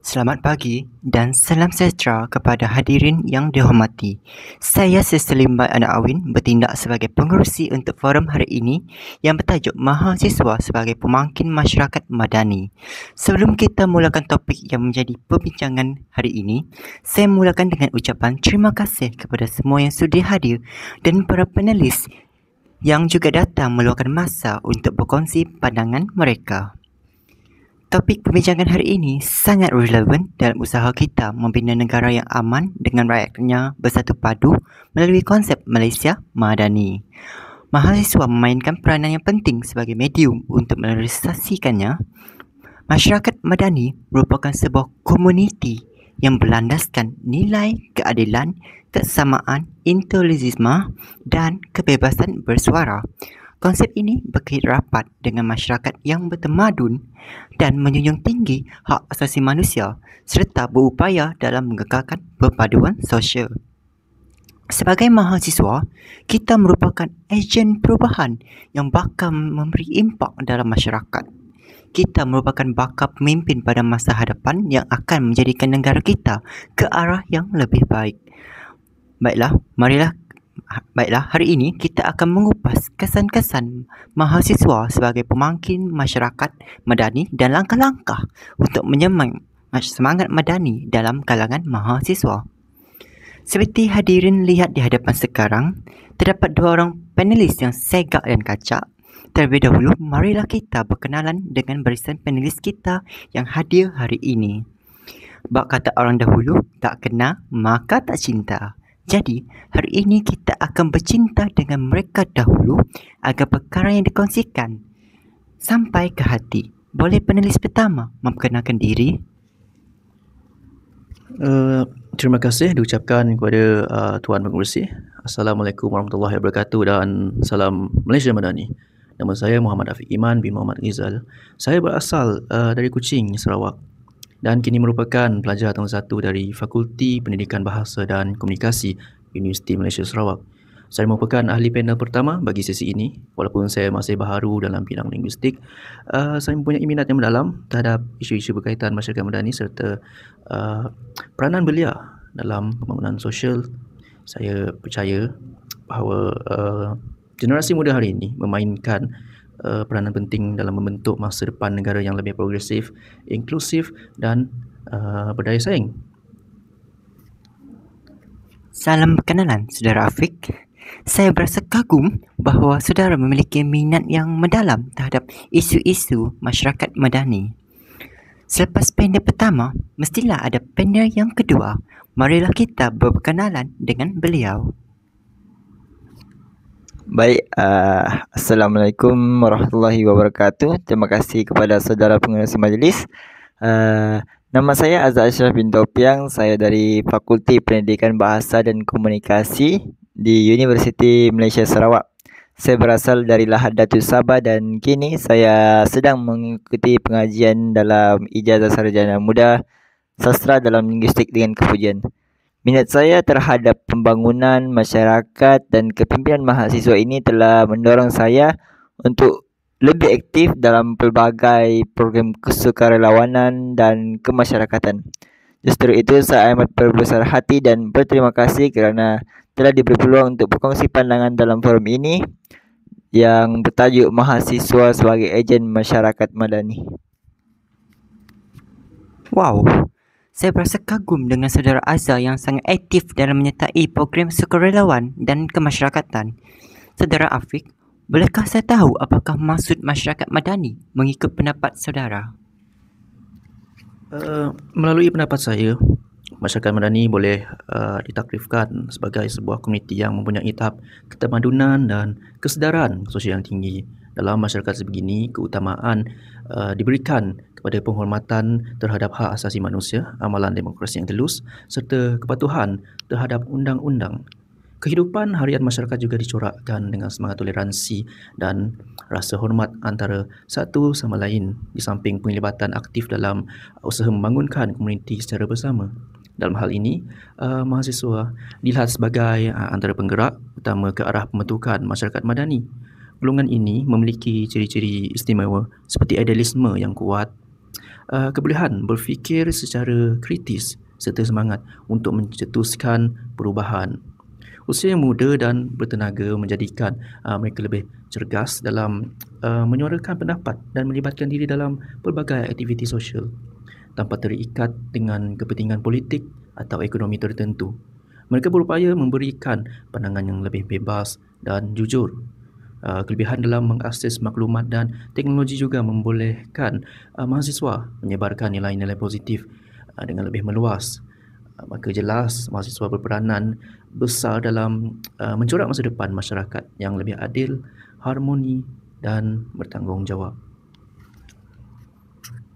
Selamat pagi dan salam sejahtera kepada hadirin yang dihormati. Saya Seselimbat Anak Awin bertindak sebagai pengerusi untuk forum hari ini yang bertajuk Mahasiswa sebagai Pemangkin Masyarakat Madani. Sebelum kita mulakan topik yang menjadi perbincangan hari ini, saya mulakan dengan ucapan terima kasih kepada semua yang sudi hadir dan para panelis yang juga datang meluangkan masa untuk berkongsi pandangan mereka. Topik perbincangan hari ini sangat relevan dalam usaha kita membina negara yang aman dengan rakyatnya bersatu padu melalui konsep Malaysia Madani. Mahasiswa memainkan peranan yang penting sebagai medium untuk merealisasikannya. Masyarakat Madani merupakan sebuah komuniti yang berlandaskan nilai keadilan, kesamaan, intoleransi dan kebebasan bersuara. Konsep ini berkait rapat dengan masyarakat yang bertamadun dan menjunjung tinggi hak asasi manusia serta berupaya dalam mengekalkan perpaduan sosial. Sebagai mahasiswa, kita merupakan ejen perubahan yang bakal memberi impak dalam masyarakat. Kita merupakan bakal pemimpin pada masa hadapan yang akan menjadikan negara kita ke arah yang lebih baik. Baiklah, hari ini kita akan mengupas kesan-kesan mahasiswa sebagai pemangkin masyarakat Madani dan langkah-langkah untuk menyemang semangat Madani dalam kalangan mahasiswa. Seperti hadirin lihat di hadapan sekarang, terdapat dua orang panelis yang segak dan kacak. Terlebih dahulu, marilah kita berkenalan dengan barisan panelis kita yang hadir hari ini. Bak kata orang dahulu, tak kenal maka tak cinta. Jadi, hari ini kita akan bercinta dengan mereka dahulu agar perkara yang dikongsikan sampai ke hati. Boleh panelis pertama memperkenalkan diri? Terima kasih diucapkan kepada Tuan Pengerusi. Assalamualaikum warahmatullahi wabarakatuh dan salam Malaysia Madani. Nama saya Muhammad Afiq Iman bin Muhammad Rizal. Saya berasal dari Kuching, Sarawak dan kini merupakan pelajar tahun 1 dari Fakulti Pendidikan Bahasa dan Komunikasi Universiti Malaysia Sarawak. Saya merupakan ahli panel pertama bagi sesi ini. Walaupun saya masih baharu dalam bidang linguistik, saya mempunyai minat yang mendalam terhadap isu-isu berkaitan masyarakat Madani serta peranan belia dalam pembangunan sosial. Saya percaya bahawa generasi muda hari ini memainkan peranan penting dalam membentuk masa depan negara yang lebih progresif, inklusif dan berdaya saing. Salam perkenalan, Saudara Afiq. Saya berasa kagum bahawa saudara memiliki minat yang mendalam terhadap isu-isu masyarakat Madani. Selepas panel pertama, mestilah ada panel yang kedua. Marilah kita berkenalan dengan beliau. Baik, Assalamualaikum warahmatullahi wabarakatuh. Terima kasih kepada saudara pengerusi majlis. Nama saya Azhar Ashraf bin Topiang. Saya dari Fakulti Pendidikan Bahasa dan Komunikasi di Universiti Malaysia Sarawak. Saya berasal dari Lahad Datu Sabah dan kini saya sedang mengikuti pengajian dalam Ijazah Sarjana Muda Sastra dalam Linguistik dengan Kepujian. Minat saya terhadap pembangunan masyarakat dan kepimpinan mahasiswa ini telah mendorong saya untuk lebih aktif dalam pelbagai program kesukarelawanan dan kemasyarakatan. Justru itu saya amat berbesar hati dan berterima kasih kerana telah diberi peluang untuk berkongsi pandangan dalam forum ini yang bertajuk Mahasiswa sebagai Ejen Masyarakat Madani. Wow! Saya berasa kagum dengan saudara Azhar yang sangat aktif dalam menyertai program sukarelawan dan kemasyarakatan. Saudara Afiq, bolehkah saya tahu apakah maksud masyarakat Madani mengikut pendapat saudara? Melalui pendapat saya, masyarakat Madani boleh ditakrifkan sebagai sebuah komuniti yang mempunyai tahap ketamadunan dan kesedaran sosial yang tinggi. Dalam masyarakat sebegini, keutamaan diberikan kepada penghormatan terhadap hak asasi manusia, amalan demokrasi yang telus serta kepatuhan terhadap undang-undang. Kehidupan harian masyarakat juga dicorakkan dengan semangat toleransi dan rasa hormat antara satu sama lain di samping penglibatan aktif dalam usaha membangunkan komuniti secara bersama. Dalam hal ini, mahasiswa dilihat sebagai antara penggerak utama ke arah pembentukan masyarakat Madani. Golongan ini memiliki ciri-ciri istimewa seperti idealisme yang kuat, kebolehan berfikir secara kritis serta semangat untuk mencetuskan perubahan. Usia yang muda dan bertenaga menjadikan mereka lebih cergas dalam menyuarakan pendapat dan melibatkan diri dalam pelbagai aktiviti sosial tanpa terikat dengan kepentingan politik atau ekonomi tertentu. Mereka berupaya memberikan pandangan yang lebih bebas dan jujur. Kelebihan dalam mengakses maklumat dan teknologi juga membolehkan mahasiswa menyebarkan nilai-nilai positif dengan lebih meluas. Maka jelas mahasiswa berperanan besar dalam mencorak masa depan masyarakat yang lebih adil, harmoni dan bertanggungjawab.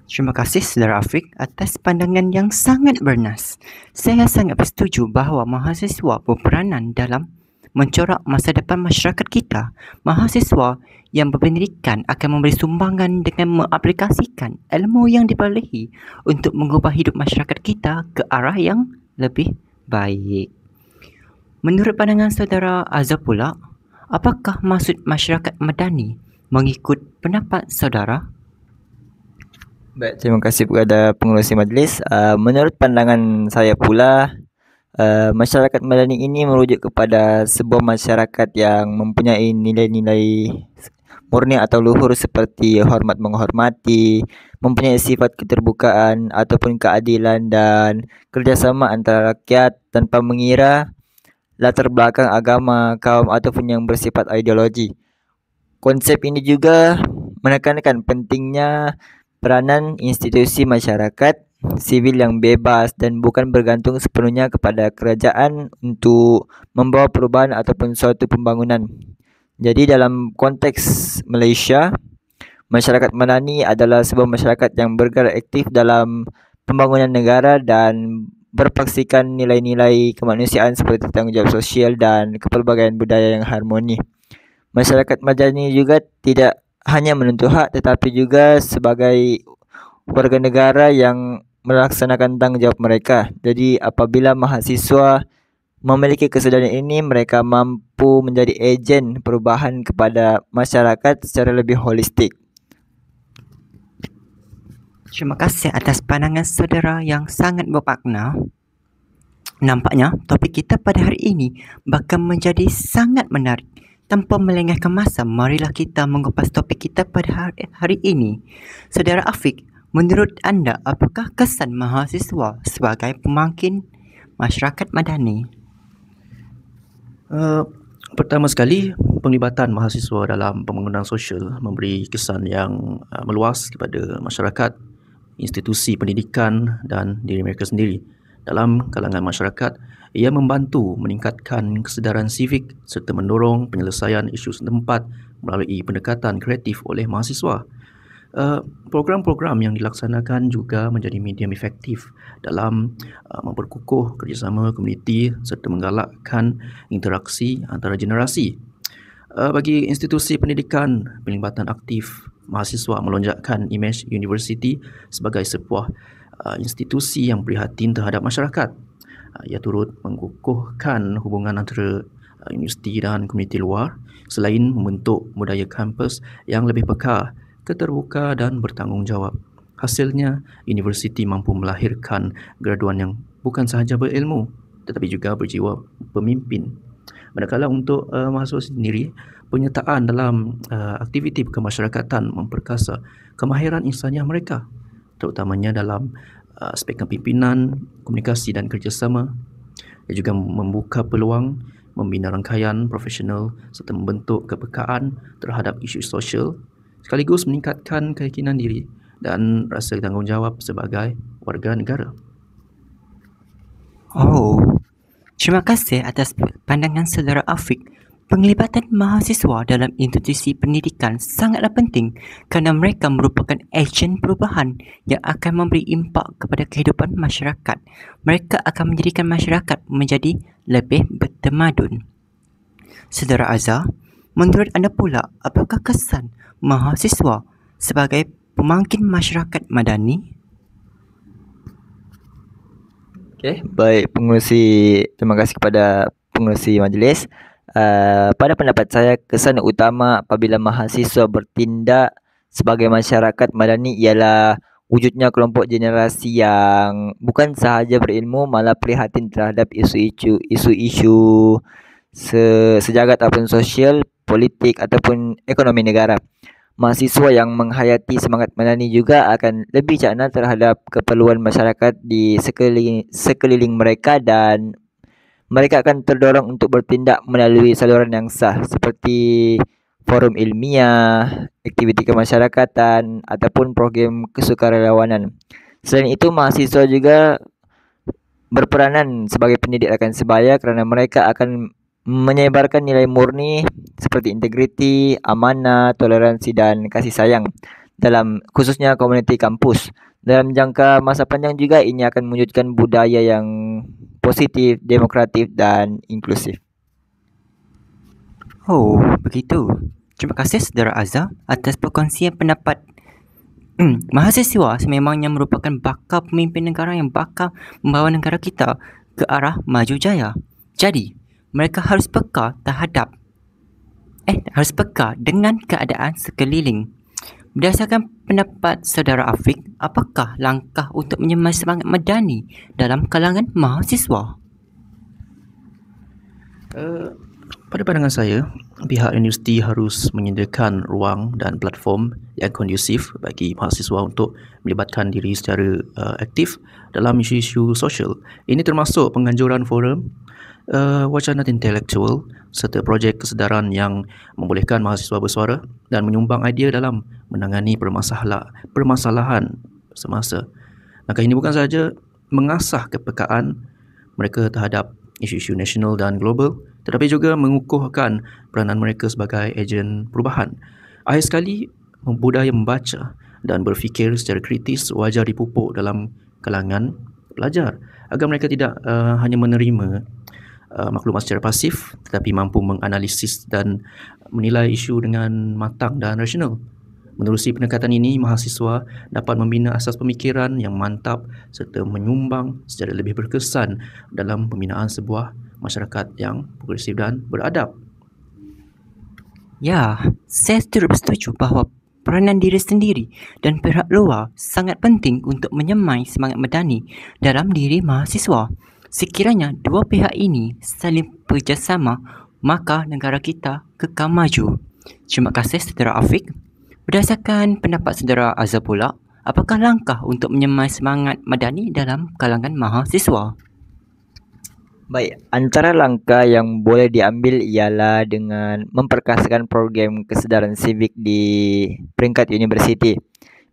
Terima kasih Saudara Afiq atas pandangan yang sangat bernas. Saya sangat bersetuju bahawa mahasiswa berperanan dalam mencorak masa depan masyarakat kita. Mahasiswa yang berpendidikan akan memberi sumbangan dengan mengaplikasikan ilmu yang diperolehi untuk mengubah hidup masyarakat kita ke arah yang lebih baik. Menurut pandangan Saudara Azhar pula, apakah maksud masyarakat madani mengikut pendapat Saudara? Baik, terima kasih kepada pengerusi majlis. Menurut pandangan saya pula, masyarakat madani ini merujuk kepada sebuah masyarakat yang mempunyai nilai-nilai murni atau luhur seperti hormat menghormati, mempunyai sifat keterbukaan ataupun keadilan dan kerjasama antara rakyat tanpa mengira latar belakang agama, kaum ataupun yang bersifat ideologi. Konsep ini juga menekankan pentingnya peranan institusi masyarakat sivil yang bebas dan bukan bergantung sepenuhnya kepada kerajaan untuk membawa perubahan ataupun suatu pembangunan. Jadi dalam konteks Malaysia, masyarakat madani adalah sebuah masyarakat yang bergerak aktif dalam pembangunan negara dan berpaksikan nilai-nilai kemanusiaan seperti tanggungjawab sosial dan kepelbagaian budaya yang harmoni. Masyarakat madani juga tidak hanya menuntut hak tetapi juga sebagai warga negara yang melaksanakan tanggungjawab mereka. Jadi apabila mahasiswa memiliki kesedaran ini, mereka mampu menjadi ejen perubahan kepada masyarakat secara lebih holistik. Terima kasih atas pandangan saudara yang sangat bermakna. Nampaknya topik kita pada hari ini bakal menjadi sangat menarik. Tanpa melengahkan masa, marilah kita mengupas topik kita pada hari ini. Saudara Afiq, menurut anda apakah kesan mahasiswa sebagai pemangkin masyarakat madani? Pertama sekali, penglibatan mahasiswa dalam pembangunan sosial memberi kesan yang meluas kepada masyarakat, institusi pendidikan dan diri mereka sendiri. Dalam kalangan masyarakat, ia membantu meningkatkan kesedaran sivik serta mendorong penyelesaian isu setempat melalui pendekatan kreatif oleh mahasiswa. Program-program yang dilaksanakan juga menjadi medium efektif dalam memperkukuh kerjasama komuniti serta menggalakkan interaksi antara generasi. Bagi institusi pendidikan, penglibatan aktif mahasiswa melonjakkan imej universiti sebagai sebuah institusi yang prihatin terhadap masyarakat. Ia turut mengukuhkan hubungan antara universiti dan komuniti luar selain membentuk budaya kampus yang lebih peka, keterbuka dan bertanggungjawab. Hasilnya, universiti mampu melahirkan graduan yang bukan sahaja berilmu tetapi juga berjiwa pemimpin. Manakala untuk mahasiswa sendiri, penyertaan dalam aktiviti kemasyarakatan memperkasa kemahiran insaniah mereka, terutamanya dalam aspek kepimpinan, komunikasi dan kerjasama. Ia juga membuka peluang membina rangkaian profesional serta membentuk kepekaan terhadap isu sosial sekaligus meningkatkan keyakinan diri dan rasa tanggungjawab sebagai warga negara. Oh, terima kasih atas pandangan saudara Afiq. Penglibatan mahasiswa dalam institusi pendidikan sangatlah penting kerana mereka merupakan ejen perubahan yang akan memberi impak kepada kehidupan masyarakat. Mereka akan menjadikan masyarakat menjadi lebih bertamadun. Saudara Azhar, menurut anda pula, apakah kesan mahasiswa sebagai pemangkin masyarakat madani? Okey, baik pengerusi, terima kasih kepada pengerusi majlis. Pada pendapat saya, kesan utama apabila mahasiswa bertindak sebagai masyarakat madani ialah wujudnya kelompok generasi yang bukan sahaja berilmu, malah prihatin terhadap isu-isu sejagat ataupun sosial, politik ataupun ekonomi negara. Mahasiswa yang menghayati semangat madani juga akan lebih cakna terhadap keperluan masyarakat di sekeliling mereka, dan mereka akan terdorong untuk bertindak melalui saluran yang sah seperti forum ilmiah, aktiviti kemasyarakatan ataupun program kesukarelawanan. Selain itu, mahasiswa juga berperanan sebagai pendidik akan sebaya kerana mereka akan menyebarkan nilai murni seperti integriti, amanah, toleransi dan kasih sayang dalam khususnya komuniti kampus. Dalam jangka masa panjang juga ini akan mewujudkan budaya yang positif, demokratif dan inklusif. Oh, begitu. Terima kasih Saudara Azhar atas perkongsian pendapat. Mahasiswa sememangnya merupakan bakal pemimpin negara yang bakal membawa negara kita ke arah maju jaya. Jadi, mereka harus peka dengan keadaan sekeliling. Berdasarkan pendapat Saudara Afiq, apakah langkah untuk menyemai semangat madani dalam kalangan mahasiswa? Pada pandangan saya, pihak universiti harus menyediakan ruang dan platform yang kondusif bagi mahasiswa untuk melibatkan diri secara aktif dalam isu-isu sosial. Ini termasuk penganjuran forum, wacana intelektual serta projek kesedaran yang membolehkan mahasiswa bersuara dan menyumbang idea dalam menangani permasalahan semasa. Langkah ini bukan sahaja mengasah kepekaan mereka terhadap isu-isu nasional dan global, tetapi juga mengukuhkan peranan mereka sebagai ejen perubahan. Akhir sekali, budaya membaca dan berfikir secara kritis wajar dipupuk dalam kalangan pelajar agar mereka tidak hanya menerima maklumat secara pasif tetapi mampu menganalisis dan menilai isu dengan matang dan rasional. Menerusi pendekatan ini, mahasiswa dapat membina asas pemikiran yang mantap serta menyumbang secara lebih berkesan dalam pembinaan sebuah masyarakat yang progresif dan beradab. Ya, saya turut setuju bahawa peranan diri sendiri dan pihak luar sangat penting untuk menyemai semangat madani dalam diri mahasiswa. Sekiranya dua pihak ini saling bekerjasama, maka negara kita kekal maju. Terima kasih Saudara Afiq. Berdasarkan pendapat Saudara Azhar pula, apakah langkah untuk menyemai semangat madani dalam kalangan mahasiswa? Baik, antara langkah yang boleh diambil ialah dengan memperkasakan program kesedaran sivik di peringkat universiti.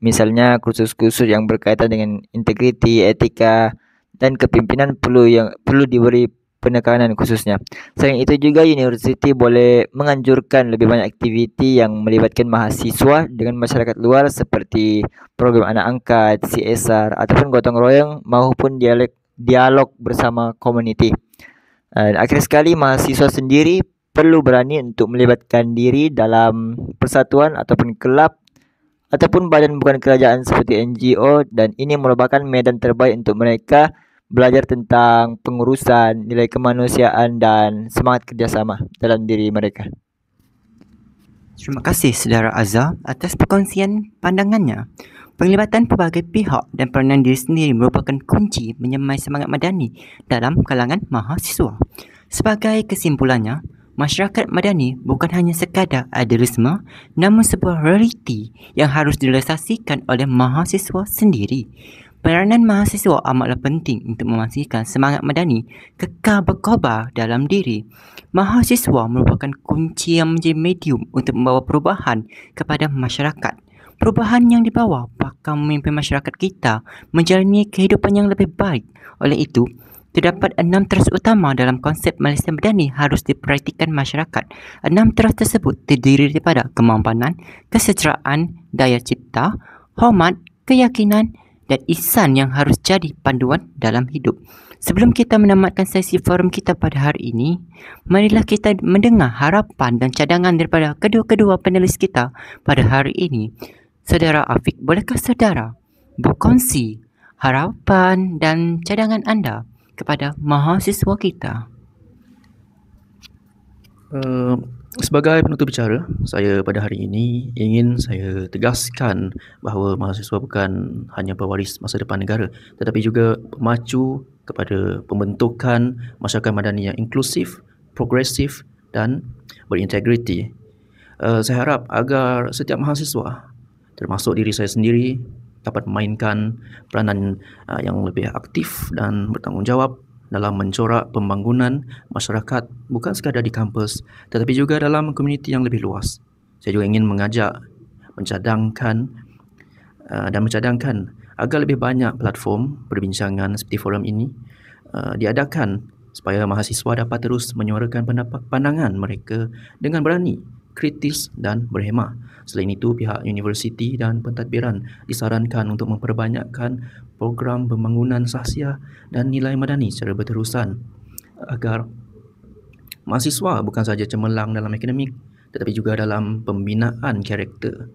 Misalnya kursus-kursus yang berkaitan dengan integriti, etika dan kepimpinan perlu diberi penekanan khususnya. Selain itu juga universiti boleh menganjurkan lebih banyak aktiviti yang melibatkan mahasiswa dengan masyarakat luar seperti program anak angkat, CSR ataupun gotong royong maupun dialog bersama komuniti. Akhir sekali, mahasiswa sendiri perlu berani untuk melibatkan diri dalam persatuan ataupun kelab ataupun badan bukan kerajaan seperti NGO, dan ini merupakan medan terbaik untuk mereka belajar tentang pengurusan, nilai kemanusiaan dan semangat kerjasama dalam diri mereka. Terima kasih Saudara Azhar atas perkongsian pandangannya. Penglibatan pelbagai pihak dan peranan diri sendiri merupakan kunci menyemai semangat madani dalam kalangan mahasiswa. Sebagai kesimpulannya, masyarakat madani bukan hanya sekadar idealisme, namun sebuah realiti yang harus direalisasikan oleh mahasiswa sendiri. Peranan mahasiswa amatlah penting untuk memastikan semangat madani kekal berkobar dalam diri. Mahasiswa merupakan kunci yang menjadi medium untuk membawa perubahan kepada masyarakat. Perubahan yang dibawa bakal memimpin masyarakat kita menjalani kehidupan yang lebih baik. Oleh itu, terdapat 6 teras utama dalam konsep Malaysia Madani harus diperhatikan masyarakat. 6 teras tersebut terdiri daripada kemampanan, kesejahteraan, daya cipta, hormat, keyakinan dan ihsan yang harus jadi panduan dalam hidup. Sebelum kita menamatkan sesi forum kita pada hari ini, marilah kita mendengar harapan dan cadangan daripada kedua-kedua panelis kita pada hari ini. Saudara Afiq, bolehkah saudara berkongsi harapan dan cadangan anda kepada mahasiswa kita? Sebagai penutup bicara, saya pada hari ini ingin saya tegaskan bahawa mahasiswa bukan hanya pewaris masa depan negara, tetapi juga pemacu kepada pembentukan masyarakat madani yang inklusif, progresif dan berintegriti. Saya harap agar setiap mahasiswa, termasuk diri saya sendiri, dapat memainkan peranan yang lebih aktif dan bertanggungjawab dalam mencorak pembangunan masyarakat bukan sekadar di kampus tetapi juga dalam komuniti yang lebih luas. Saya juga ingin mengajak, mencadangkan agar lebih banyak platform perbincangan seperti forum ini diadakan supaya mahasiswa dapat terus menyuarakan pandangan mereka dengan berani, kritis dan berhemah. Selain itu, pihak universiti dan pentadbiran disarankan untuk memperbanyakkan program pembangunan sahsiah dan nilai madani secara berterusan agar mahasiswa bukan sahaja cemerlang dalam akademik tetapi juga dalam pembinaan karakter.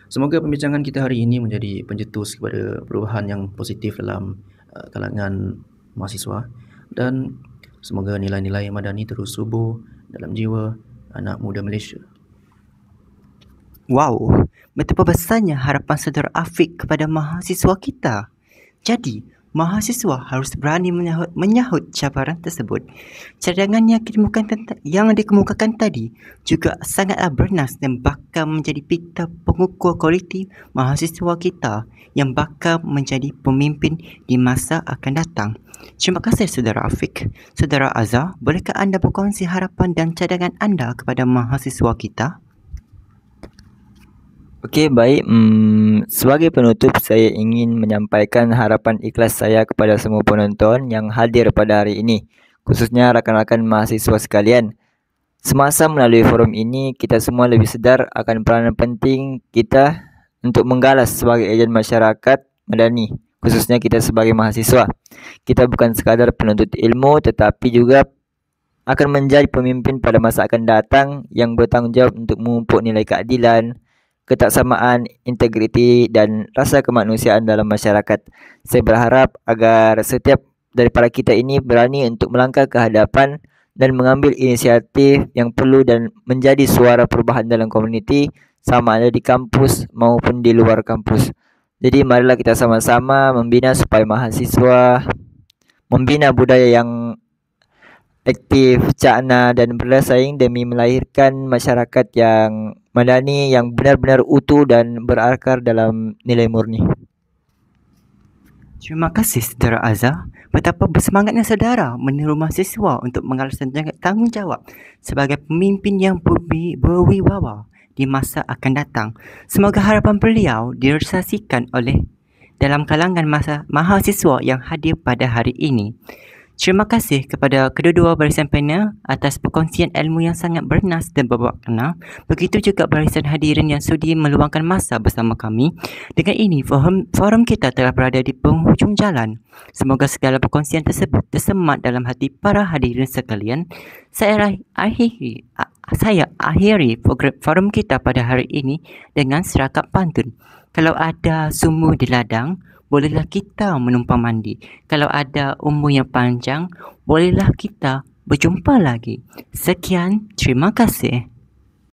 Semoga pembincangan kita hari ini menjadi pencetus kepada perubahan yang positif dalam kalangan mahasiswa dan semoga nilai-nilai madani terus subuh dalam jiwa anak muda Malaysia. Wow, betapa besarnya harapan saudara Afiq kepada mahasiswa kita. Jadi, mahasiswa harus berani menyahut cabaran tersebut. Cadangan yang dikemukakan tadi juga sangatlah bernas dan bakal menjadi pita pengukur kualiti mahasiswa kita yang bakal menjadi pemimpin di masa akan datang. Terima kasih saudara Afiq. Saudara Azhar, bolehkah anda berkongsi harapan dan cadangan anda kepada mahasiswa kita? Okey, baik. Sebagai penutup, saya ingin menyampaikan harapan ikhlas saya kepada semua penonton yang hadir pada hari ini, khususnya rakan-rakan mahasiswa sekalian. Semasa melalui forum ini, kita semua lebih sedar akan peranan penting kita untuk menggalas sebagai ejen masyarakat madani, khususnya kita sebagai mahasiswa. Kita bukan sekadar penuntut ilmu tetapi juga akan menjadi pemimpin pada masa akan datang yang bertanggungjawab untuk memupuk nilai keadilan, ketaksamaan, integriti dan rasa kemanusiaan dalam masyarakat. Saya berharap agar setiap daripada kita ini berani untuk melangkah ke hadapan dan mengambil inisiatif yang perlu dan menjadi suara perubahan dalam komuniti, sama ada di kampus maupun di luar kampus. Jadi marilah kita sama-sama membina supaya mahasiswa membina budaya yang aktif, cakna dan bersaing demi melahirkan masyarakat yang madani yang benar-benar utuh dan berakar dalam nilai murni. Terima kasih saudara Azhar. Betapa bersemangatnya saudara meniru mahasiswa untuk mengalaskan tanggungjawab sebagai pemimpin yang berwibawa di masa akan datang. Semoga harapan beliau direalisasikan oleh dalam kalangan mahasiswa yang hadir pada hari ini. Terima kasih kepada kedua-dua barisan panel atas perkongsian ilmu yang sangat bernas dan bermakna. Begitu juga barisan hadirin yang sudi meluangkan masa bersama kami. Dengan ini, forum kita telah berada di penghujung jalan. Semoga segala perkongsian tersebut tersemat dalam hati para hadirin sekalian. Saya akhiri forum kita pada hari ini dengan serakat pantun. Kalau ada sumur di ladang, bolehlah kita menumpang mandi. Kalau ada umur yang panjang, bolehlah kita berjumpa lagi. Sekian, terima kasih.